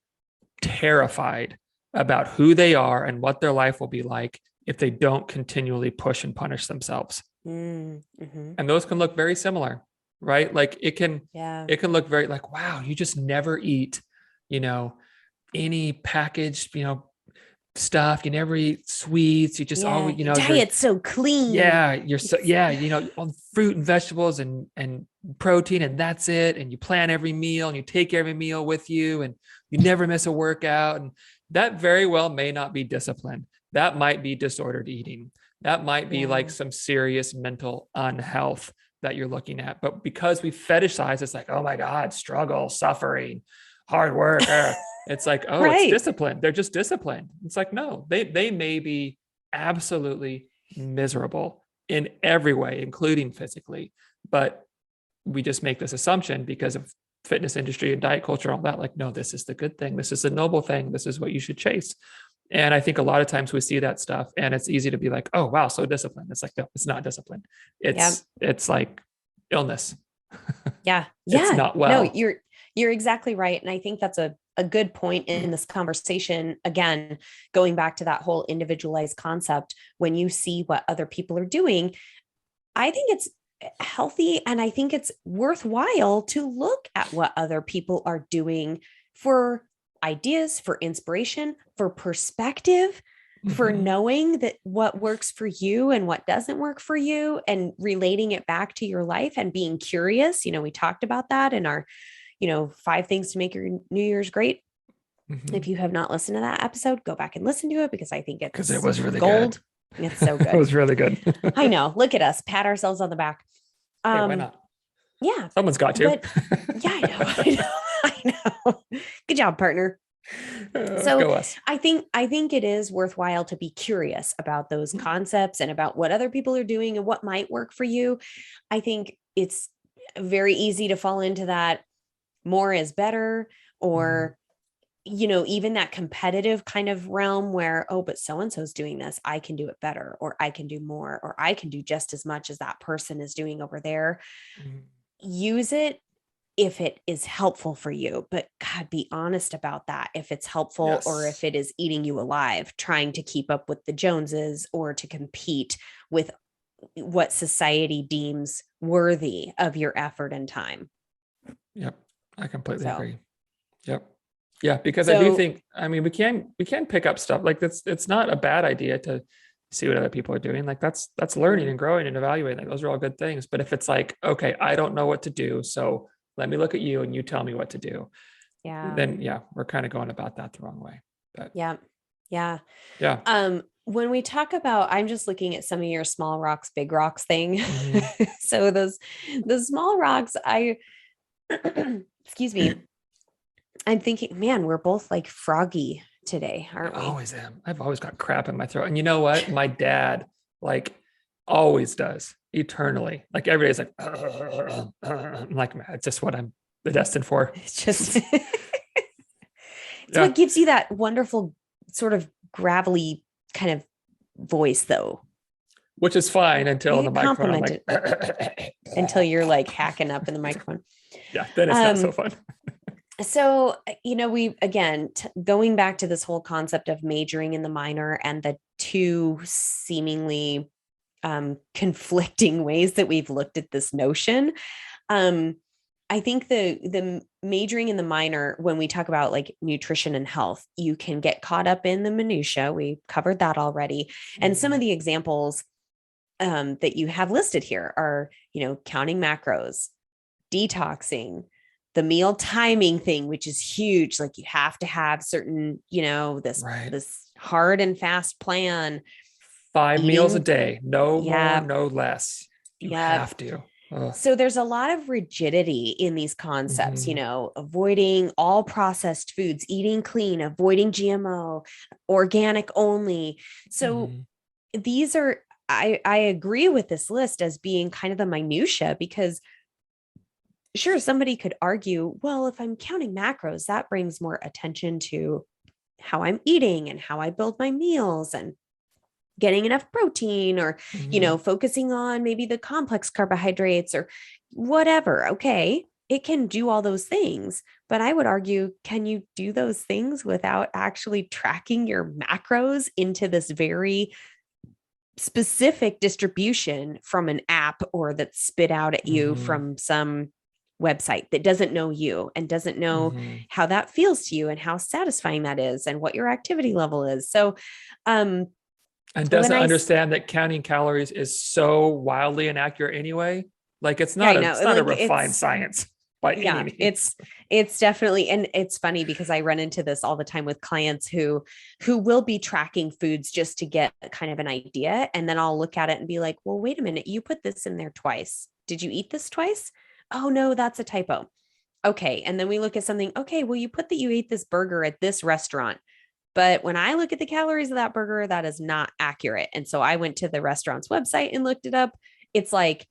terrified about who they are and what their life will be like if they don't continually push and punish themselves. Mm-hmm. And those can look very similar, right? Like Yeah. it can look very like, wow, you just never eat, you know, any packaged, stuff. You never eat sweets. You just always, diet's so clean. On fruit and vegetables and protein, and that's it. And you plan every meal and you take every meal with you, and you never miss a workout. And that very well may not be discipline. That might be disordered eating. That might be like some serious mental unhealth that you're looking at. But because we fetishize, it's like, oh my God, struggle, suffering, hard work. It's like, oh, It's discipline. They're just disciplined. It's like, no, they may be absolutely miserable in every way, including physically. But we just make this assumption because of fitness industry and diet culture and all that. Like, no, this is the good thing. This is a noble thing. This is what you should chase. And I think a lot of times we see that stuff and it's easy to be like, oh, wow, so disciplined. It's like, no, it's not discipline. It's like illness. Yeah. It's not well. No, you're exactly right. And I think that's a good point in this conversation. Again, going back to that whole individualized concept, when you see what other people are doing, I think it's healthy. And I think it's worthwhile to look at what other people are doing for ideas, for inspiration, for perspective, for knowing that what works for you and what doesn't work for you, and relating it back to your life and being curious. We talked about that in our 5 things to make your New Year's great. If you have not listened to that episode, go back and listen to it, because I think because it was really gold. Good. It's so good. It was really good. I know. Look at us, pat ourselves on the back. Hey, why not? Yeah. Someone's got to. I know. Good job, partner. So go us. I think it is worthwhile to be curious about those concepts and about what other people are doing and what might work for you. I think it's very easy to fall into that more is better, or even that competitive kind of realm where, oh, but so-and-so's doing this, I can do it better, or I can do more, or I can do just as much as that person is doing over there. Use it if it is helpful for you, but God, be honest about that. If it's helpful or if it is eating you alive, trying to keep up with the Joneses or to compete with what society deems worthy of your effort and time. Yep. I completely agree. Yep. Yeah. Because I do think, we can pick up stuff like this. It's not a bad idea to see what other people are doing. Like that's learning and growing and evaluating. Like those are all good things. But if it's like, okay, I don't know what to do, so let me look at you and you tell me what to do. Then we're kind of going about that the wrong way. But Yeah. When we talk about, I'm just looking at some of your small rocks, big rocks thing. So the small rocks, excuse me, I'm thinking, man, we're both like froggy today, aren't we? I always am. I've always got crap in my throat. And you know what? My dad always does, eternally. Like every day is like, I'm like, man, it's just what I'm destined for. It's just, it's what gives you that wonderful sort of gravelly kind of voice though. Which is fine until the microphone, until you're like hacking up in the microphone. Yeah. Then it's not so fun. So, we, again, going back to this whole concept of majoring in the minor and the two seemingly conflicting ways that we've looked at this notion. I think the majoring in the minor, when we talk about like nutrition and health, you can get caught up in the minutiae. We covered that already. And some of the examples that you have listed here are, counting macros, detoxing, the meal timing thing, which is huge. Like you have to have certain, this hard and fast plan. 5 meals a day, no more, no less. You have to. So there's a lot of rigidity in these concepts, avoiding all processed foods, eating clean, avoiding GMO, organic only. So these are, I agree with this list as being kind of the minutia, because sure, somebody could argue, well, if I'm counting macros, that brings more attention to how I'm eating and how I build my meals and getting enough protein, or, focusing on maybe the complex carbohydrates or whatever. Okay, it can do all those things, but I would argue, can you do those things without actually tracking your macros into this very specific distribution from an app, or that's spit out at you from some website that doesn't know you and doesn't know how that feels to you and how satisfying that is and what your activity level is. So, and doesn't understand that counting calories is so wildly inaccurate anyway. Like it's not a refined science by any means. It's definitely, and it's funny because I run into this all the time with clients who will be tracking foods just to get kind of an idea. And then I'll look at it and be like, well, wait a minute, you put this in there twice. Did you eat this twice? Oh no, that's a typo. Okay. And then we look at something. Okay. Well, you put that you ate this burger at this restaurant, but when I look at the calories of that burger, that is not accurate. And so I went to the restaurant's website and looked it up. It's like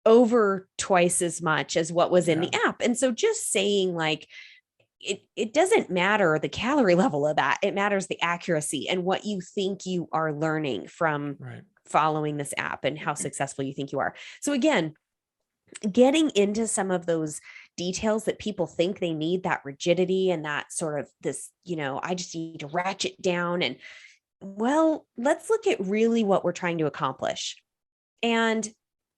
over twice as much as what was in the app. And so just saying like, it doesn't matter the calorie level of that. It matters the accuracy and what you think you are learning from following this app and how successful you think you are. So again, getting into some of those details that people think they need, that rigidity and that sort of this, I just need to ratchet down. And well, let's look at really what we're trying to accomplish. And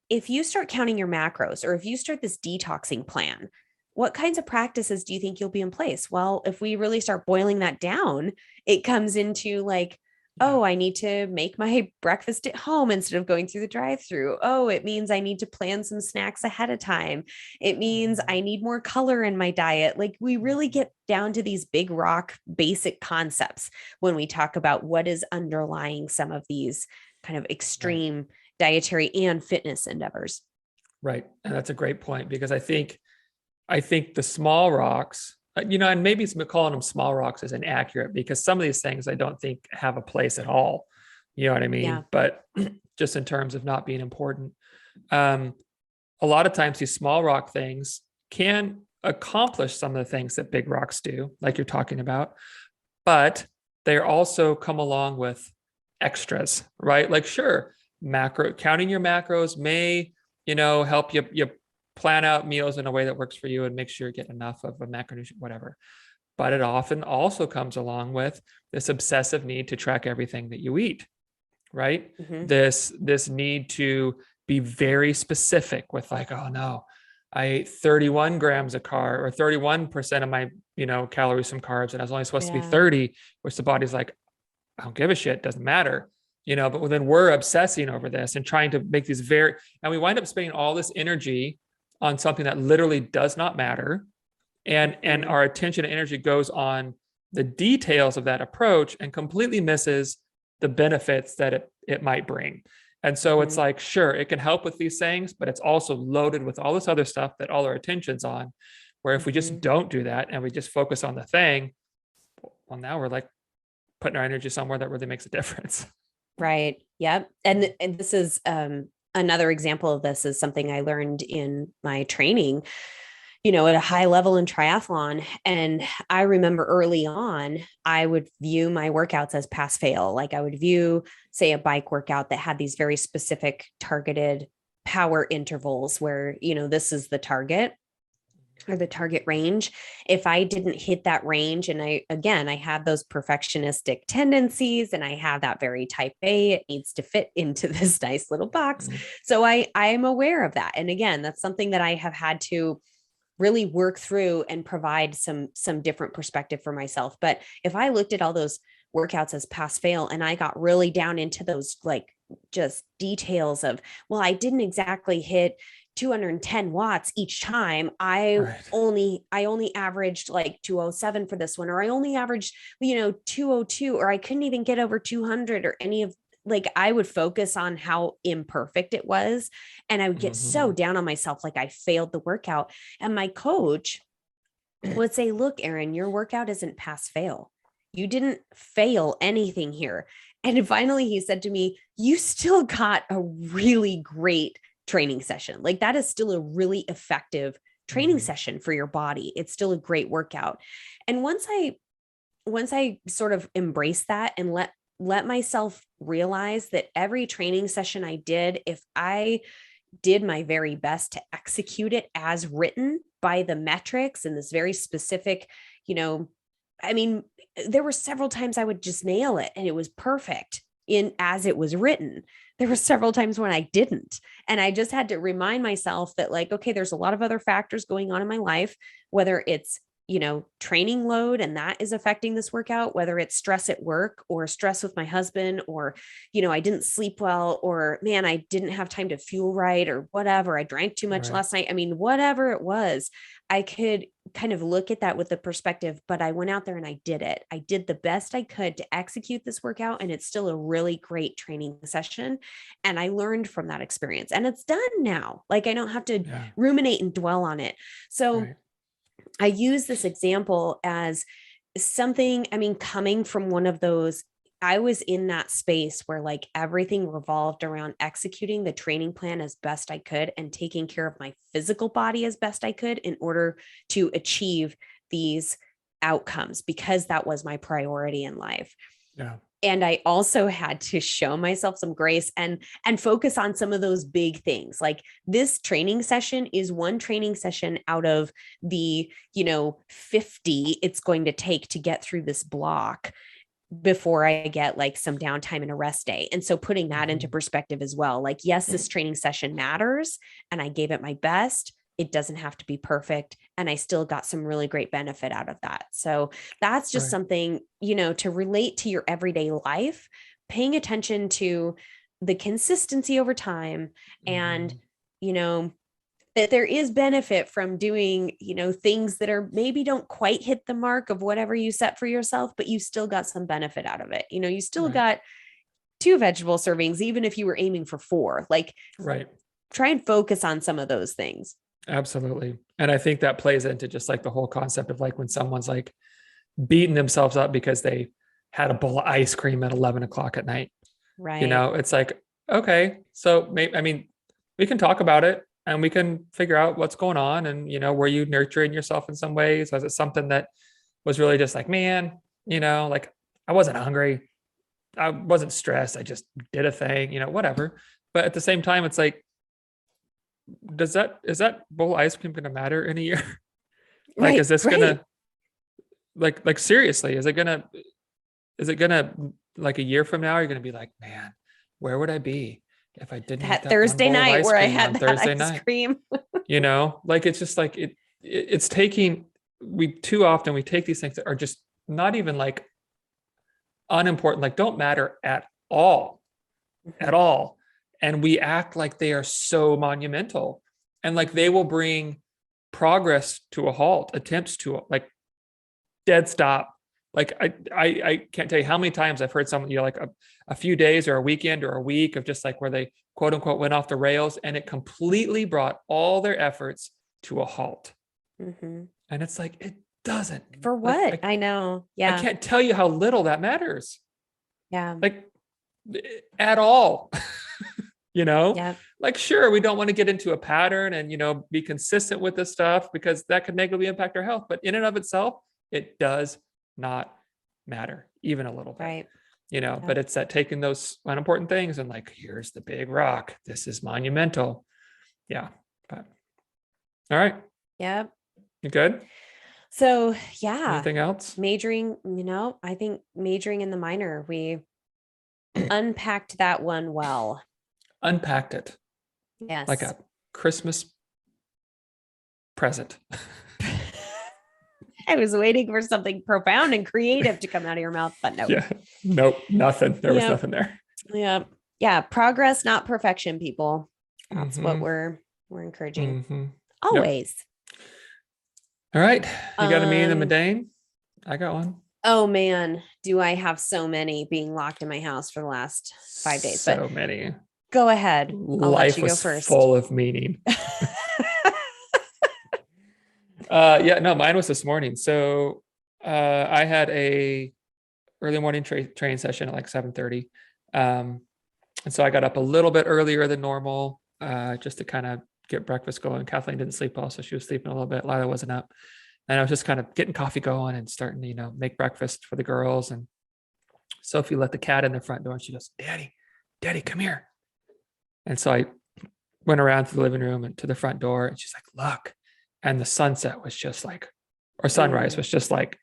if you start counting your macros, or if you start this detoxing plan, what kinds of practices do you think you'll be in place? Well, if we really start boiling that down, it comes into like, oh, I need to make my breakfast at home instead of going through the drive-through. Oh, it means I need to plan some snacks ahead of time. It means I need more color in my diet. Like we really get down to these big rock basic concepts when we talk about what is underlying some of these kind of extreme dietary and fitness endeavors. Right. And that's a great point, because I think the small rocks, and maybe it's calling them small rocks is inaccurate, because some of these things I don't think have a place at all. You know what I mean? Yeah. But just in terms of not being important, a lot of times these small rock things can accomplish some of the things that big rocks do, like you're talking about, but they also come along with extras, right? Like, sure, counting your macros may, help you plan out meals in a way that works for you and make sure you get enough of a macronutrient, whatever. But it often also comes along with this obsessive need to track everything that you eat, right? This need to be very specific with like, oh no, I ate 31 grams of carb or 31% of my, calories from carbs, and I was only supposed to be 30, which the body's like, I don't give a shit, doesn't matter. But then we're obsessing over this and trying to make these and we wind up spending all this energy on something that literally does not matter. And our attention and energy goes on the details of that approach and completely misses the benefits that it might bring. And so it's like, sure, it can help with these things, but it's also loaded with all this other stuff that all our attention's on, where if we just don't do that and we just focus on the thing, well, now we're like putting our energy somewhere that really makes a difference. Right. Yep. And this is another example of this is something I learned in my training, at a high level in triathlon. And I remember early on, I would view my workouts as pass fail. Like I would view, say, a bike workout that had these very specific targeted power intervals where, this is the target or the target range. If I didn't hit that range, and I had those perfectionistic tendencies and I have that very type A, it needs to fit into this nice little box. So I am aware of that. And again, that's something that I have had to really work through and provide some different perspective for myself. But if I looked at all those workouts as pass fail and I got really down into those like just details of, well, I didn't exactly hit 210 watts each time. I only averaged like 207 for this one, or I only averaged, 202, or I couldn't even get over 200 or any of, like, I would focus on how imperfect it was. And I would get so down on myself, like I failed the workout. And my coach would say, look, Erin, your workout isn't pass fail. You didn't fail anything here. And finally he said to me, you still got a really great training session. Like that is still a really effective training session for your body. It's still a great workout. And once I sort of embraced that and let myself realize that every training session I did, if I did my very best to execute it as written by the metrics and this very specific, there were several times I would just nail it and it was perfect. in as it was written. There were several times when I didn't. And I just had to remind myself that like, okay, there's a lot of other factors going on in my life, whether it's, training load and that is affecting this workout, whether it's stress at work or stress with my husband, or, I didn't sleep well, or man, I didn't have time to fuel right, or whatever. I drank too much last night. I mean, whatever it was, I could kind of look at that with the perspective, but I went out there and I did it. I did the best I could to execute this workout. And it's still a really great training session. And I learned from that experience and it's done now. Like I don't have to ruminate and dwell on it. So I use this example as something, coming from one of those, I was in that space where like everything revolved around executing the training plan as best I could and taking care of my physical body as best I could in order to achieve these outcomes, because that was my priority in life. Yeah. And I also had to show myself some grace and focus on some of those big things. Like this training session is one training session out of the, 50 it's going to take to get through this block before I get like some downtime and a rest day. And so putting that into perspective as well, like, yes, this training session matters and I gave it my best. It doesn't have to be perfect. And I still got some really great benefit out of that. So that's just something, to relate to your everyday life, paying attention to the consistency over time and, that there is benefit from doing, things that are maybe don't quite hit the mark of whatever you set for yourself, but you still got some benefit out of it. You still got 2 vegetable servings, even if you were aiming for 4, like, try and focus on some of those things. Absolutely. And I think that plays into just like the whole concept of like when someone's like beating themselves up because they had a bowl of ice cream at 11 o'clock at night. Right. It's like, okay, so maybe, we can talk about it and we can figure out what's going on. And, were you nurturing yourself in some ways? Was it something that was really just like, man, like I wasn't hungry. I wasn't stressed. I just did a thing, whatever. But at the same time, it's like, is that bowl of ice cream going to matter in a year? Like, is this going to like, seriously, is it going to like a year from now, you're going to be like, man, where would I be if I didn't that Thursday night where I had that Thursday ice cream? Like, it's just like, it's taking, too often we take these things that are just not even like unimportant, like don't matter at all. And we act like they are so monumental and like they will bring progress to a halt, attempts to like dead stop. Like I can't tell you how many times I've heard someone, like a few days or a weekend or a week of just like where they quote unquote went off the rails and it completely brought all their efforts to a halt. And it's like, it doesn't. For what? Like, I know. Yeah. I can't tell you how little that matters. Yeah. Like at all. Like, sure, we don't want to get into a pattern and, be consistent with this stuff because that could negatively impact our health. But in and of itself, it does not matter even a little bit, right? But it's that taking those unimportant things and like, here's the big rock. This is monumental. Yeah. But all right. Yep. You good? So yeah. Anything else? Majoring, I think majoring in the minor, we unpacked that one well. Unpacked it. Yes. Like a Christmas present. I was waiting for something profound and creative to come out of your mouth, but no. Yeah. Nope. Nothing. There was nothing there. Yeah. Yeah. Progress, not perfection, people. That's what we're encouraging. Always. Yep. All right. You got a me and the Medane? I got one. Oh man. Do I have so many being locked in my house for the last 5 days? So many. Go ahead. I'll Life let you go was first. full of meaning. Mine was this morning. So I had a early morning training session at like 7:30. And so I got up a little bit earlier than normal, just to kind of get breakfast going. Kathleen didn't sleep well, so she was sleeping a little bit. Lila wasn't up. And I was just kind of getting coffee going and starting to, make breakfast for the girls. And Sophie let the cat in the front door and she goes, Daddy, come here. And so I went around to the living room and to the front door and she's like, look. And the sunset was just like, or sunrise was just like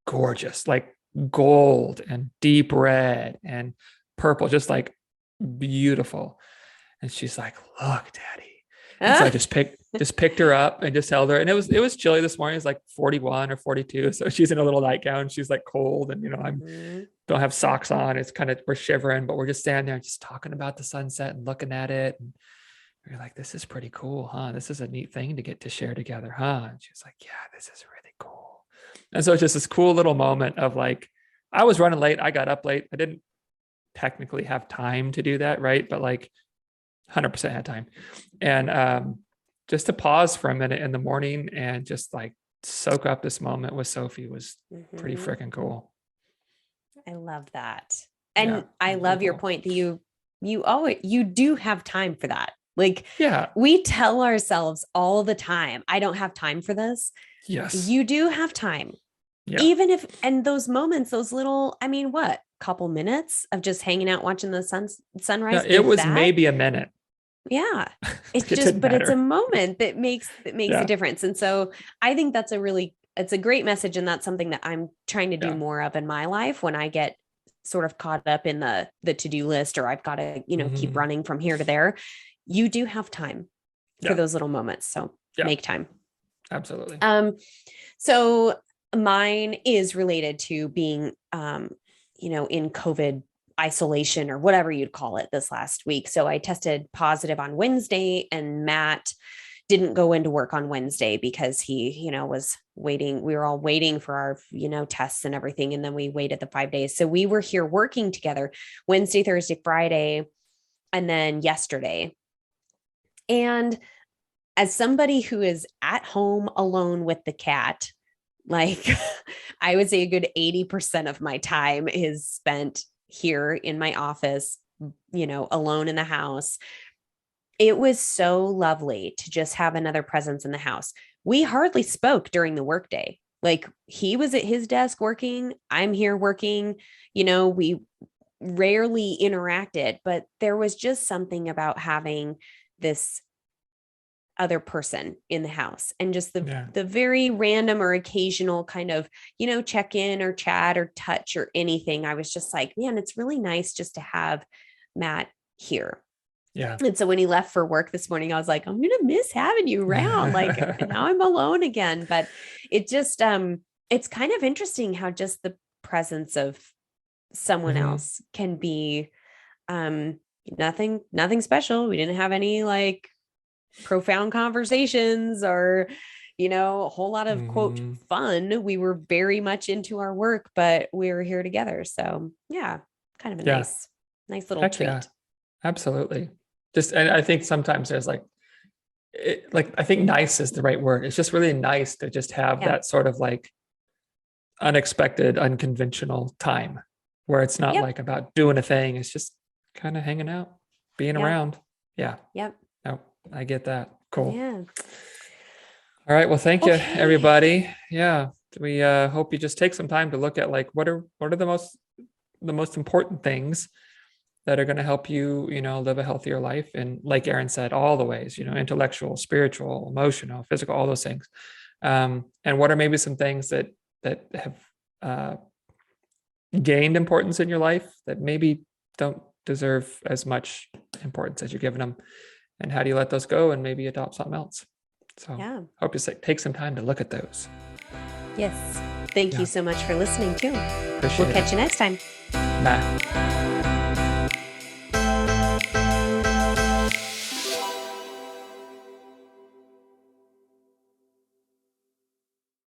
gorgeous, like gold and deep red and purple, just like beautiful. And she's like, look, Daddy. And so I just picked her up and just held her. And it was chilly this morning. It's like 41 or 42. So she's in a little nightgown. She's like cold. And, don't have socks on. It's kind of, we're shivering, but we're just standing there just talking about the sunset and looking at it. And we're like, this is pretty cool, huh? This is a neat thing to get to share together, huh? And she's like, yeah, this is really cool. And so it's just this cool little moment of like, I was running late. I got up late. I didn't technically have time to do that, right? But like 100% had time. And just to pause for a minute in the morning and just like soak up this moment with Sophie was pretty freaking cool. I love that. And I love your point that you do have time for that. Like, we tell ourselves all the time, I don't have time for this. Yes. You do have time. Yeah. Even if, and those moments, those little, couple minutes of just hanging out, watching the sunrise. Yeah, it was maybe a minute. Yeah. It's just, but it's a moment that makes a difference. And so I think it's a great message. And that's something that I'm trying to do more of in my life when I get sort of caught up in the to-do list, or I've got to, keep running from here to there. You do have time for those little moments. So make time. Absolutely. So mine is related to being, in COVID isolation or whatever you'd call it this last week. So I tested positive on Wednesday, and Matt didn't go into work on Wednesday because he, was waiting. We were all waiting for our, tests and everything. And then we waited the 5 days. So we were here working together Wednesday, Thursday, Friday, and then yesterday. And as somebody who is at home alone with the cat, like I would say a good 80% of my time is spent here in my office, alone in the house. It was so lovely to just have another presence in the house. We hardly spoke during the workday. Like, he was at his desk working, I'm here working, we rarely interacted, but there was just something about having this other person in the house, and just the very random or occasional kind of, check in or chat or touch or anything. I was just like, man, it's really nice just to have Matt here. Yeah. And so when he left for work this morning, I was like, I'm going to miss having you around. Like, now I'm alone again. But it just, it's kind of interesting how just the presence of someone else can be, nothing special. We didn't have any like profound conversations or, a whole lot of quote fun. We were very much into our work, but we were here together. So kind of a nice little treat. Yeah. Absolutely. And I think sometimes there's I think nice is the right word. It's just really nice to just have that sort of like unexpected, unconventional time where it's not like about doing a thing. It's just kind of hanging out, being around. Yeah. Yep. No, I get that. Cool. Yeah. All right. Well, thank you, everybody. Yeah. We hope you just take some time to look at like, what are the most important things that are going to help you, live a healthier life. And like Erin said, all the ways, intellectual, spiritual, emotional, physical, all those things. And what are maybe some things that have gained importance in your life that maybe don't deserve as much importance as you're giving them? And how do you let those go and maybe adopt something else? So hope you take some time to look at those. Yes. Thank you so much for listening too. Appreciate We'll catch you next time. Bye.